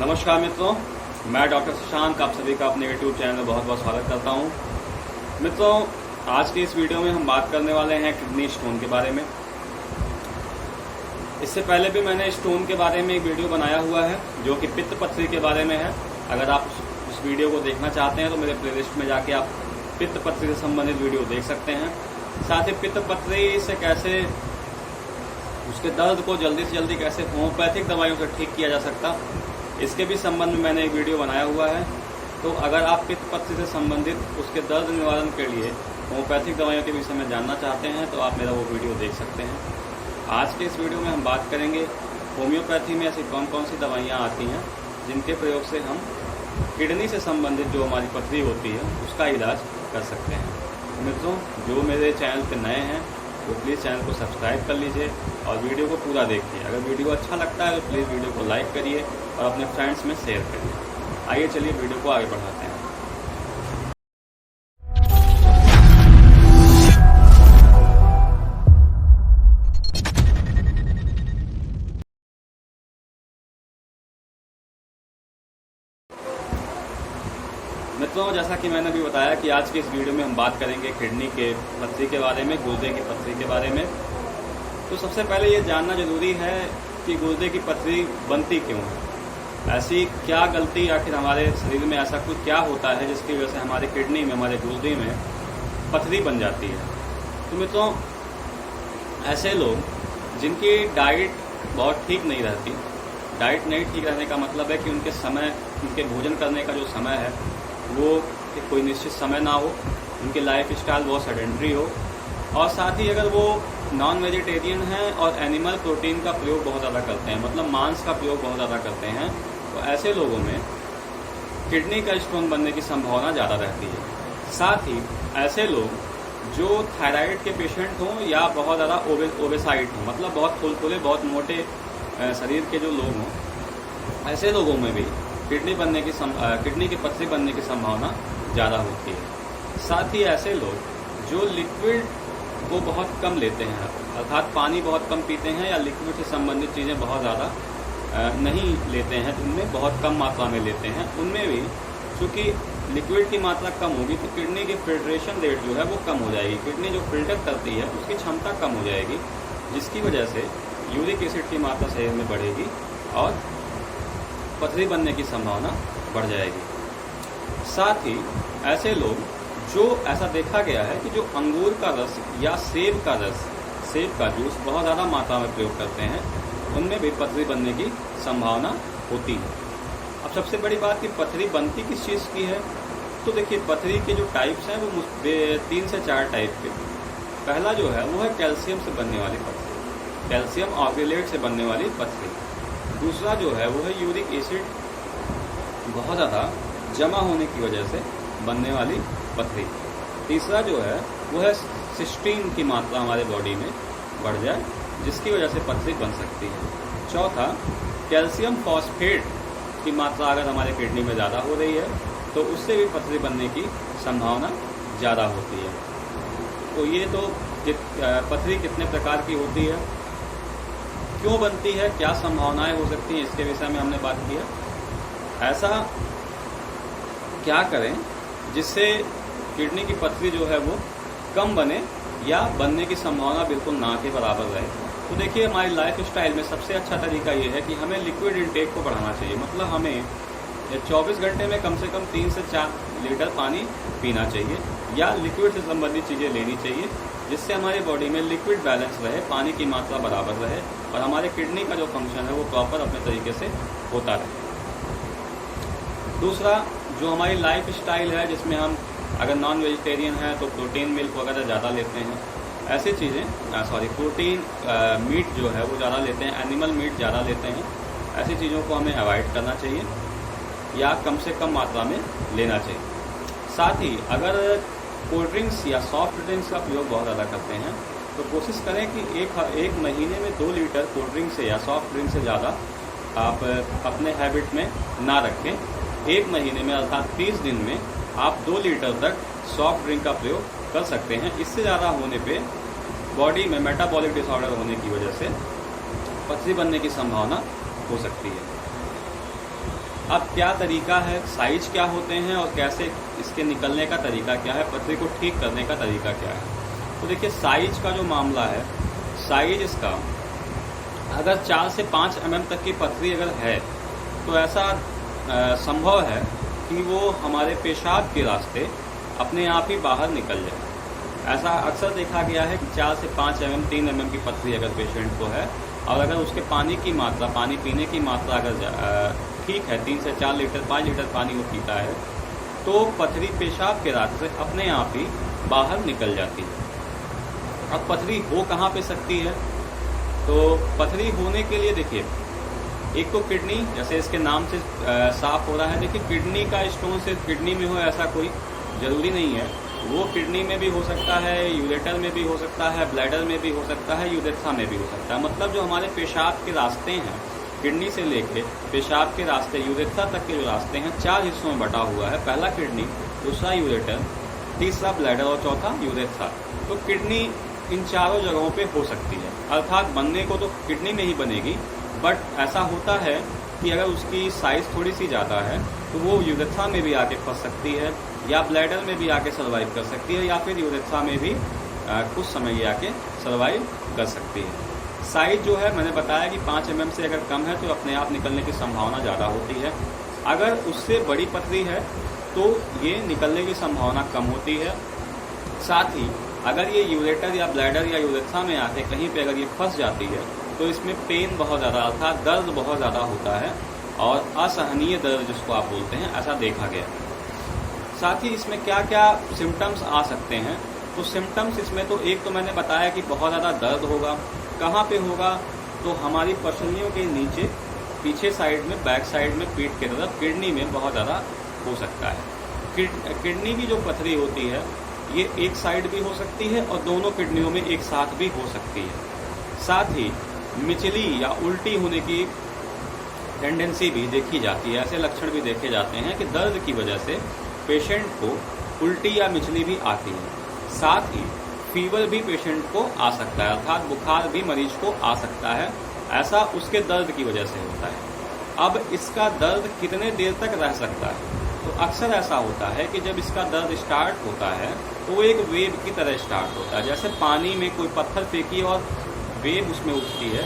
नमस्कार मित्रों, मैं डॉक्टर शशांक आप सभी का अपने यूट्यूब चैनल में बहुत बहुत स्वागत करता हूं। मित्रों, आज के इस वीडियो में हम बात करने वाले हैं किडनी स्टोन के बारे में। इससे पहले भी मैंने स्टोन के बारे में एक वीडियो बनाया हुआ है जो कि पित्त पथरी के बारे में है। अगर आप उस वीडियो को देखना चाहते हैं तो मेरे प्लेलिस्ट में जाके आप पित्त पथरी से संबंधित वीडियो देख सकते हैं। साथ ही पित्त पथरी से कैसे उसके दर्द को जल्दी से जल्दी कैसे होम्योपैथिक दवाइयों से ठीक किया जा सकता, इसके भी संबंध में मैंने एक वीडियो बनाया हुआ है। तो अगर आप पित्त पथरी से संबंधित उसके दर्द निवारण के लिए होम्योपैथिक दवाइयों के विषय में जानना चाहते हैं तो आप मेरा वो वीडियो देख सकते हैं। आज के इस वीडियो में हम बात करेंगे होम्योपैथी में ऐसी कौन कौन सी दवाइयाँ आती हैं जिनके प्रयोग से हम किडनी से संबंधित जो हमारी पथरी होती है उसका इलाज कर सकते हैं। मित्रों, जो मेरे चैनल पर नए हैं वो प्लीज़ चैनल को सब्सक्राइब कर लीजिए और वीडियो को पूरा देखिए। अगर वीडियो अच्छा लगता है तो प्लीज़ वीडियो को लाइक करिए और अपने फ्रेंड्स में शेयर करिए। आइए चलिए वीडियो को आगे बढ़ाते हैं। मित्रों, जैसा कि मैंने अभी बताया कि आज की इस वीडियो में हम बात करेंगे किडनी के पथरी के बारे में, गुर्दे की पथरी के बारे में। तो सबसे पहले ये जानना जरूरी है कि गुर्दे की पथरी बनती क्यों है। ऐसी क्या गलती आखिर हमारे शरीर में ऐसा कुछ क्या होता है जिसकी वजह से हमारे किडनी में, हमारे गुर्दे में पथरी बन जाती है। तो मित्रों, ऐसे लोग जिनकी डाइट बहुत ठीक नहीं रहती, डाइट नहीं ठीक रहने का मतलब है कि उनके भोजन करने का जो समय है वो कोई निश्चित समय ना हो, उनकी लाइफ स्टाइल बहुत सेडेंटरी हो, और साथ ही अगर वो नॉन वेजिटेरियन हैं और एनिमल प्रोटीन का प्रयोग बहुत ज़्यादा करते हैं, मतलब मांस का प्रयोग बहुत ज़्यादा करते हैं, तो ऐसे लोगों में किडनी का स्टोन बनने की संभावना ज़्यादा रहती है। साथ ही ऐसे लोग जो थायराइड के पेशेंट हों या बहुत ज़्यादा ओबेसाइट हों, मतलब बहुत फुलफुले, बहुत मोटे शरीर के जो लोग हों, ऐसे लोगों में भी किडनी की पथरी बनने की संभावना ज़्यादा होती है। साथ ही ऐसे लोग जो लिक्विड को बहुत कम लेते हैं, अर्थात पानी बहुत कम पीते हैं या लिक्विड से संबंधित चीज़ें बहुत ज़्यादा नहीं लेते हैं, उनमें बहुत कम मात्रा में लेते हैं, उनमें भी चूँकि लिक्विड की मात्रा कम होगी तो किडनी की फिल्ट्रेशन रेट जो है वो कम हो जाएगी। किडनी जो फिल्टर करती है उसकी क्षमता कम हो जाएगी, जिसकी वजह से यूरिक एसिड की मात्रा शरीर में बढ़ेगी और पथरी बनने की संभावना बढ़ जाएगी। साथ ही ऐसे लोग जो ऐसा देखा गया है कि जो अंगूर का रस या सेब का जूस बहुत ज़्यादा मात्रा में प्रयोग करते हैं, उनमें भी पथरी बनने की संभावना होती है। अब सबसे बड़ी बात कि पथरी बनती किस चीज़ की है, तो देखिए पथरी के जो टाइप्स हैं वो 3 से 4 टाइप के। पहला जो है वो है कैल्शियम से बनने वाली पथरी, कैल्शियम ऑक्सलेट से बनने वाली पथरी। दूसरा जो है वो है यूरिक एसिड बहुत ज़्यादा जमा होने की वजह से बनने वाली पथरी। तीसरा जो है वो है सिस्टीन की मात्रा हमारे बॉडी में बढ़ जाए, जिसकी वजह से पथरी बन सकती है। चौथा, कैल्शियम फॉस्फेट की मात्रा अगर हमारे किडनी में ज़्यादा हो रही है तो उससे भी पथरी बनने की संभावना ज़्यादा होती है। तो ये तो पथरी कितने प्रकार की होती है, क्यों बनती है, क्या संभावनाएं हो सकती हैं, इसके विषय में हमने बात किया। ऐसा क्या करें जिससे किडनी की पथरी जो है वो कम बने या बनने की संभावना बिल्कुल ना के बराबर रहे। तो देखिए, हमारी लाइफ स्टाइल में सबसे अच्छा तरीका ये है कि हमें लिक्विड इंटेक को बढ़ाना चाहिए। मतलब हमें 24 घंटे में कम से कम 3 से 4 लीटर पानी पीना चाहिए या लिक्विड से संबंधित चीज़ें लेनी चाहिए, जिससे हमारी बॉडी में लिक्विड बैलेंस रहे, पानी की मात्रा बराबर रहे और हमारे किडनी का जो फंक्शन है वो प्रॉपर अपने तरीके से होता रहे। दूसरा, जो हमारी लाइफ स्टाइल है जिसमें हम अगर नॉन वेजिटेरियन हैं तो प्रोटीन मिल्क वगैरह ज़्यादा लेते हैं, ऐसी चीज़ें प्रोटीन मीट जो है वो ज़्यादा लेते हैं, एनिमल मीट ज़्यादा लेते हैं, ऐसी चीज़ों को हमें अवॉइड करना चाहिए या कम से कम मात्रा में लेना चाहिए। साथ ही अगर कोल्ड ड्रिंक्स या सॉफ्ट ड्रिंक्स का प्रयोग बहुत ज़्यादा करते हैं तो कोशिश करें कि एक महीने में 2 लीटर कोल्ड ड्रिंक से या सॉफ्ट ड्रिंक से ज़्यादा आप अपने हैबिट में ना रखें। एक महीने में अर्थात 30 दिन में आप 2 लीटर तक सॉफ्ट ड्रिंक का प्रयोग कर सकते हैं। इससे ज़्यादा होने पे बॉडी में मेटाबॉलिक डिसऑर्डर होने की वजह से पथरी बनने की संभावना हो सकती है। अब क्या तरीका है, साइज क्या होते हैं और कैसे इसके निकलने का तरीका क्या है, पथरी को ठीक करने का तरीका क्या है। तो देखिए साइज का जो मामला है, साइज इसका अगर 4 से 5 mm तक की पथरी अगर है तो ऐसा संभव है कि वो हमारे पेशाब के रास्ते अपने आप ही बाहर निकल जाए। ऐसा अक्सर देखा गया है कि 4 से 5 mm 3 mm की पथरी अगर पेशेंट को है और अगर उसके पानी की मात्रा, पानी पीने की मात्रा अगर ठीक है, 3 से 4 लीटर 5 लीटर पानी वो पीता है, तो पथरी पेशाब के रास्ते से अपने आप ही बाहर निकल जाती है। अब पथरी हो कहाँ पे सकती है, तो पथरी होने के लिए देखिए, एक तो किडनी, जैसे इसके नाम से साफ हो रहा है, देखिए किडनी का स्टोन सिर्फ किडनी में हो ऐसा कोई ज़रूरी नहीं है। वो किडनी में भी हो सकता है, यूरेटर में भी हो सकता है, ब्लैडर में भी हो सकता है, यूरेथ्रा में भी हो सकता है। मतलब जो हमारे पेशाब के रास्ते हैं, किडनी से लेके पेशाब के रास्ते यूरेथ्रा तक के जो रास्ते हैं 4 हिस्सों में बटा हुआ है। पहला किडनी, दूसरा यूरेटर, तीसरा ब्लैडर और चौथा यूरेथ्रा। तो किडनी इन चारों जगहों पे हो सकती है, अर्थात बनने को तो किडनी में ही बनेगी, बट ऐसा होता है कि अगर उसकी साइज़ थोड़ी सी ज़्यादा है तो वो यूरेथ्रा में भी आके फंस सकती है, या ब्लैडर में भी आके सर्वाइव कर सकती है, या फिर यूरेथ्रा में भी कुछ समय ये आके सर्वाइव कर सकती है। साइज जो है मैंने बताया कि 5 mm से अगर कम है तो अपने आप निकलने की संभावना ज़्यादा होती है। अगर उससे बड़ी पथरी है तो ये निकलने की संभावना कम होती है। साथ ही अगर ये यूरेटर या ब्लैडर या यूरेथ्रा में आके कहीं पे अगर ये फंस जाती है तो इसमें पेन बहुत ज़्यादा, अर्थात दर्द बहुत ज़्यादा होता है और असहनीय दर्द जिसको आप बोलते हैं, ऐसा देखा गया है। साथ ही इसमें क्या क्या सिम्टम्स आ सकते हैं, तो सिम्टम्स इसमें तो एक तो मैंने बताया कि बहुत ज़्यादा दर्द होगा। कहाँ पे होगा, तो हमारी पसलियों के नीचे, पीछे साइड में, बैक साइड में, पीठ के तरफ, किडनी में बहुत ज़्यादा हो सकता है। किडनी की जो पथरी होती है ये एक साइड भी हो सकती है और दोनों किडनियों में एक साथ भी हो सकती है। साथ ही मिचली या उल्टी होने की टेंडेंसी भी देखी जाती है। ऐसे लक्षण भी देखे जाते हैं कि दर्द की वजह से पेशेंट को उल्टी या मिचली भी आती है। साथ ही फीवर भी पेशेंट को आ सकता है, अर्थात बुखार भी मरीज को आ सकता है। ऐसा उसके दर्द की वजह से होता है। अब इसका दर्द कितने देर तक रह सकता है, तो अक्सर ऐसा होता है कि जब इसका दर्द स्टार्ट होता है तो वो एक वेव की तरह स्टार्ट होता है। जैसे पानी में कोई पत्थर फेंकी और वेव उसमें उठती है,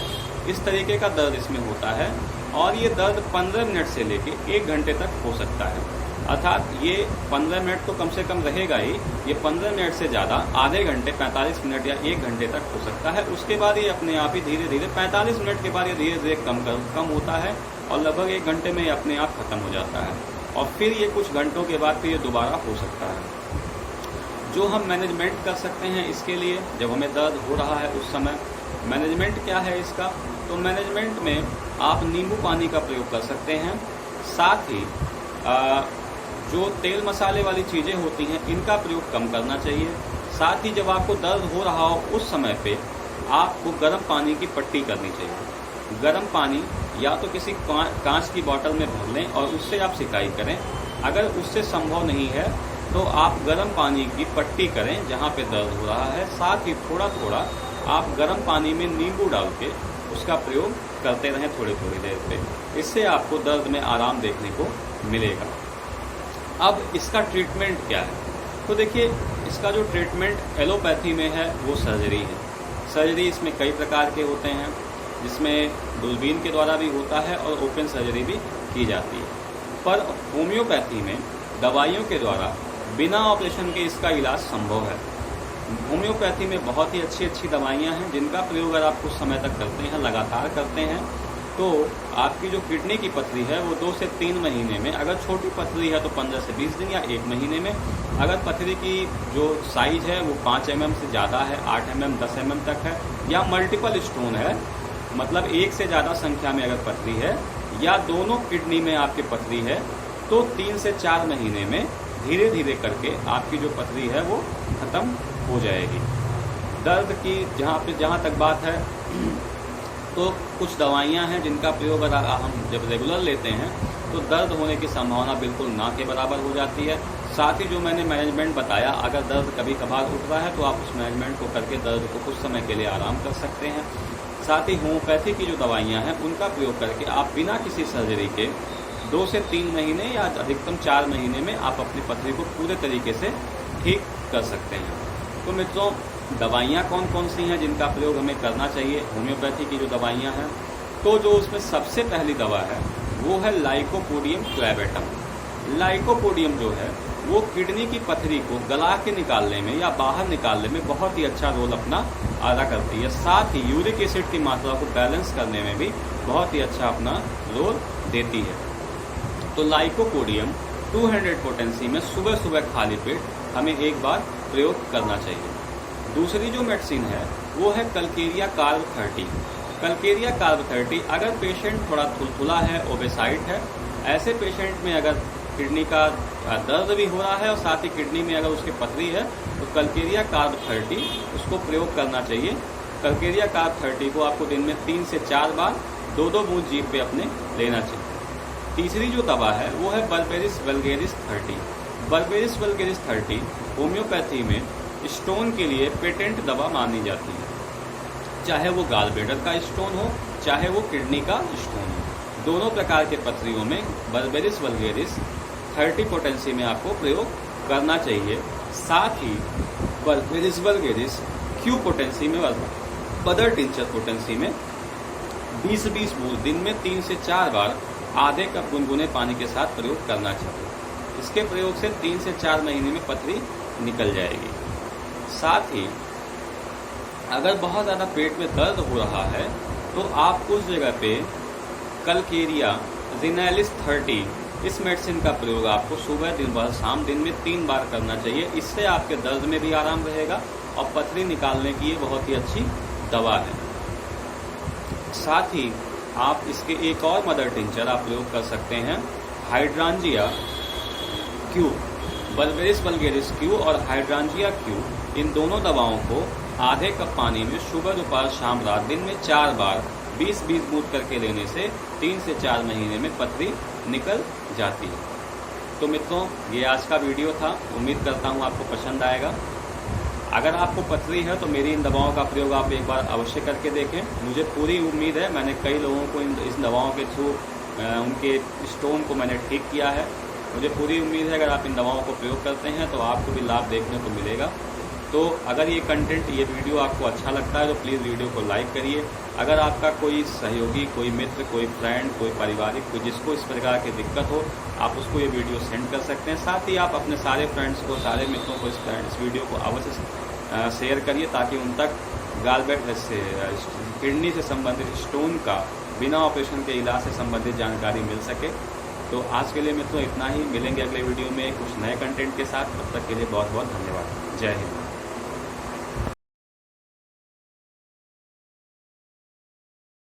इस तरीके का दर्द इसमें होता है। और ये दर्द 15 मिनट से लेके 1 घंटे तक हो सकता है। अर्थात ये 15 मिनट तो कम से कम रहेगा ही, ये 15 मिनट से ज़्यादा आधे घंटे, 45 मिनट या 1 घंटे तक हो सकता है। उसके बाद ये अपने आप ही धीरे धीरे 45 मिनट के बाद ये धीरे धीरे कम होता है और लगभग 1 घंटे में ये अपने आप ख़त्म हो जाता है। और फिर ये कुछ घंटों के बाद फिर ये दोबारा हो सकता है। जो हम मैनेजमेंट कर सकते हैं इसके लिए, जब हमें दर्द हो रहा है उस समय मैनेजमेंट क्या है इसका, तो मैनेजमेंट में आप नींबू पानी का प्रयोग कर सकते हैं। साथ ही जो तेल मसाले वाली चीज़ें होती हैं इनका प्रयोग कम करना चाहिए। साथ ही जब आपको दर्द हो रहा हो उस समय पे आपको गर्म पानी की पट्टी करनी चाहिए। गर्म पानी या तो किसी कांच की बोतल में भर लें और उससे आप सिकाई करें। अगर उससे संभव नहीं है तो आप गर्म पानी की पट्टी करें जहाँ पे दर्द हो रहा है। साथ ही थोड़ा थोड़ा आप गर्म पानी में नींबू डाल के उसका प्रयोग करते रहें थोड़ी थोड़ी देर पे। इससे आपको दर्द में आराम देखने को मिलेगा। अब इसका ट्रीटमेंट क्या है, तो देखिए इसका जो ट्रीटमेंट एलोपैथी में है वो सर्जरी है। सर्जरी इसमें कई प्रकार के होते हैं, जिसमें दूरबीन के द्वारा भी होता है और ओपन सर्जरी भी की जाती है। पर होम्योपैथी में दवाइयों के द्वारा बिना ऑपरेशन के इसका इलाज संभव है। होम्योपैथी में बहुत ही अच्छी अच्छी दवाइयाँ हैं जिनका प्रयोग अगर आप कुछ समय तक करते हैं, लगातार करते हैं, तो आपकी जो किडनी की पथरी है वो 2 से 3 महीने में, अगर छोटी पथरी है तो 15 से 20 दिन या 1 महीने में, अगर पथरी की जो साइज है वो 5 mm से ज़्यादा है, 8 mm 10 mm तक है, या मल्टीपल स्टोन है, मतलब एक से ज़्यादा संख्या में अगर पथरी है, या दोनों किडनी में आपकी पथरी है, तो 3 से 4 महीने में धीरे धीरे करके आपकी जो पथरी है वो ख़त्म हो जाएगी। दर्द की जहाँ तक बात है, तो कुछ दवाइयाँ हैं जिनका प्रयोग अगर हम जब रेगुलर लेते हैं तो दर्द होने की संभावना बिल्कुल ना के बराबर हो जाती है। साथ ही जो मैंने मैनेजमेंट बताया, अगर दर्द कभी कभार उठ रहा है तो आप उस मैनेजमेंट को करके दर्द को कुछ समय के लिए आराम कर सकते हैं। साथ ही होम्योपैथी की जो दवाइयाँ हैं उनका प्रयोग करके आप बिना किसी सर्जरी के 2 से 3 महीने या अधिकतम 4 महीने में आप अपनी पथरी को पूरे तरीके से ठीक कर सकते हैं। तो मित्रों, दवाइयाँ कौन कौन सी हैं जिनका प्रयोग हमें करना चाहिए? होम्योपैथी की जो दवाइयाँ हैं, तो जो उसमें सबसे पहली दवा है वो है लाइकोपोडियम क्लैवेटम। लाइकोपोडियम जो है वो किडनी की पथरी को गला के निकालने में या बाहर निकालने में बहुत ही अच्छा रोल अपना अदा करती है। साथ ही यूरिक एसिड की मात्रा को बैलेंस करने में भी बहुत ही अच्छा अपना रोल देती है। तो लाइकोपोडियम 200 पोटेंसी में सुबह सुबह खाली पेट हमें एक बार प्रयोग करना चाहिए। दूसरी जो मेडिसिन है वो है कल्केरिया कार्ब 30। कल्केरिया कार्ब 30 अगर पेशेंट थोड़ा थुलथुला है, ओबेसाइट है, ऐसे पेशेंट में अगर किडनी का दर्द भी हो रहा है और साथ ही किडनी में अगर उसकी पथरी है तो कल्केरिया कार्ब 30 उसको प्रयोग करना चाहिए। कल्केरिया कार्ब 30 को आपको दिन में 3 से 4 बार 2-2 बूंद जीभ पे अपने लेना चाहिए। तीसरी जो दवा है वो है berberis vulgaris 30। Berberis vulgaris 30 homeopathy में स्टोन के लिए पेटेंट दवा मानी जाती है, चाहे वो गाल ब्लैडर का स्टोन हो चाहे वो किडनी का स्टोन हो। दोनों प्रकार के पथरियों में बर्बेरिस वल्गेरिस 30 पोटेंसी में आपको प्रयोग करना चाहिए। साथ ही बर्बेरिस वल्गेरिस क्यू पोटेंसी में बदर टिंचर पोटेंसी में 20-20 बूंद दिन में 3 से 4 बार आधे कप गुनगुने पानी के साथ प्रयोग करना चाहिए। इसके प्रयोग से 3 से 4 महीने में पथरी निकल जाएगी। साथ ही अगर बहुत ज़्यादा पेट में दर्द हो रहा है तो आप उस जगह पे कल्केरिया जिनैलिस 30 इस मेडिसिन का प्रयोग आपको सुबह, दिन भर, शाम दिन में 3 बार करना चाहिए। इससे आपके दर्द में भी आराम रहेगा और पथरी निकालने की ये बहुत ही अच्छी दवा है। साथ ही आप इसके एक और मदर टिंचर आप प्रयोग कर सकते हैं, हाइड्रांजिया क्यू। बर्बेरिस वल्गेरिस क्यू और हाइड्रांजिया क्यू, इन दोनों दवाओं को आधे कप पानी में सुबह, दोपहर, शाम, रात दिन में 4 बार 20-20 बूंद करके लेने से 3 से 4 महीने में पथरी निकल जाती है। तो मित्रों, ये आज का वीडियो था। उम्मीद करता हूँ आपको पसंद आएगा। अगर आपको पथरी है तो मेरी इन दवाओं का प्रयोग आप एक बार अवश्य करके देखें। मुझे पूरी उम्मीद है, मैंने कई लोगों को इस दवाओं के थ्रू उनके स्टोन को मैंने ठीक किया है। मुझे पूरी उम्मीद है अगर आप इन दवाओं को प्रयोग करते हैं तो आपको भी लाभ देखने को मिलेगा। तो अगर ये कंटेंट, ये वीडियो आपको अच्छा लगता है तो प्लीज़ वीडियो को लाइक करिए। अगर आपका कोई सहयोगी, कोई मित्र, कोई फ्रेंड, कोई पारिवारिक, कोई जिसको इस प्रकार की दिक्कत हो, आप उसको ये वीडियो सेंड कर सकते हैं। साथ ही आप अपने सारे फ्रेंड्स को, सारे मित्रों को इस वीडियो को अवश्य शेयर करिए ताकि उन तक गाल ब्लैडर से, किडनी से संबंधित स्टोन का बिना ऑपरेशन के इलाज से संबंधित जानकारी मिल सके। तो आज के लिए मित्रों इतना ही। मिलेंगे अगले वीडियो में कुछ नए कंटेंट के साथ। तब तक के लिए बहुत बहुत धन्यवाद। जय हिंद।